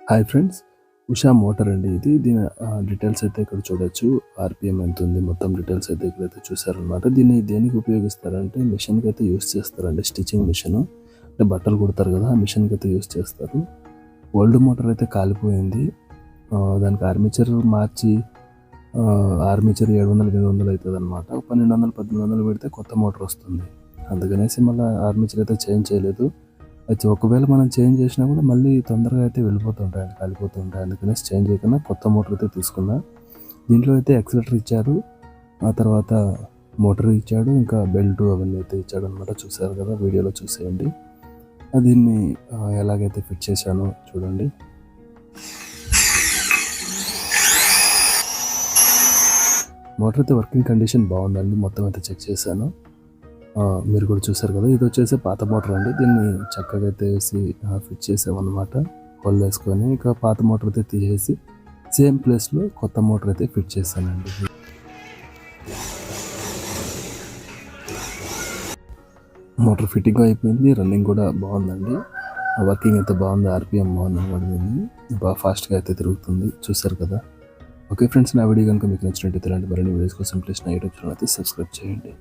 Hi friends, Usha motor అండి ఇది. దీని డీటెయిల్స్ అయితే ఇక్కడ చూడొచ్చు. ఆర్‌పిఎం ఎంతుంది, మొత్తం డీటెయిల్స్ అయితే ఇక్కడైతే చూసారనమాట. దీన్ని దేనికి ఉపయోగిస్తారంటే మిషన్‌కి అయితే యూజ్ చేస్తారండి. Stitching machine. అంటే బట్టలు కుడతారు కదా, ఆ మిషన్‌కి అయితే యూజ్ చేస్తారు. ఓల్డ్ మోటార్ అయితే కాలిపోయింది. దానికి ఆర్మేచర్ మార్చి ఆర్మేచర్ 700, 800 అవుతుందన్నమాట. 1200, 1300 పెడితే కొత్త మోటార్ వస్తుంది. అందుకనేసి మళ్ళీ ఆర్మేచర్ అయితే చేంజ్ చేయలేదు. అయితే ఒకవేళ మనం చేంజ్ చేసినా కూడా మళ్ళీ తొందరగా అయితే వెళ్ళిపోతుంటాయండి, కాలిపోతుంటాయి. అందుకనేసి చేంజ్ చేయకుండా కొత్త మోటార్ అయితే తీసుకున్నా. దీంట్లో అయితే యాక్సిలేటర్ ఇచ్చారు, ఆ తర్వాత మోటార్ ఇచ్చాడు, ఇంకా బెల్ట్ అవన్నీ అయితే ఇచ్చాడు అనమాట. చూసారు కదా, వీడియోలో చూసేయండి. దీన్ని ఎలాగైతే ఫిట్ చేశానో చూడండి. మోటార్ అయితే వర్కింగ్ కండిషన్ బాగుందండి. మొత్తం అయితే చెక్ చేశాను. మీరు కూడా చూసారు కదా, ఇది వచ్చేసి పాత మోటార్ అండి. దీన్ని చక్కగా అయితే వేసి ఫిట్ చేసామన్నమాట. హోల్ వేసుకొని ఇక పాత మోటార్ అయితే తీసేసి సేమ్ ప్లేస్లో కొత్త మోటార్ అయితే ఫిట్ చేశానండి. మోటార్ ఫిట్టింగ్ అయిపోయింది, రన్నింగ్ కూడా బాగుందండి. వర్కింగ్ అయితే బాగుంది, ఆర్పిఎం బాగుంది పడింది, బాగా ఫాస్ట్గా అయితే తిరుగుతుంది. చూసారు కదా. ఓకే ఫ్రెండ్స్, నా వీడియో కనుక మీకు నచ్చినట్టయితే ఇలాంటి మరిన్ని వీడియోస్ కోసం ప్లీజ్ నా యూట్యూబ్ ఛానల్ అయితే సబ్స్క్రైబ్ చేయండి.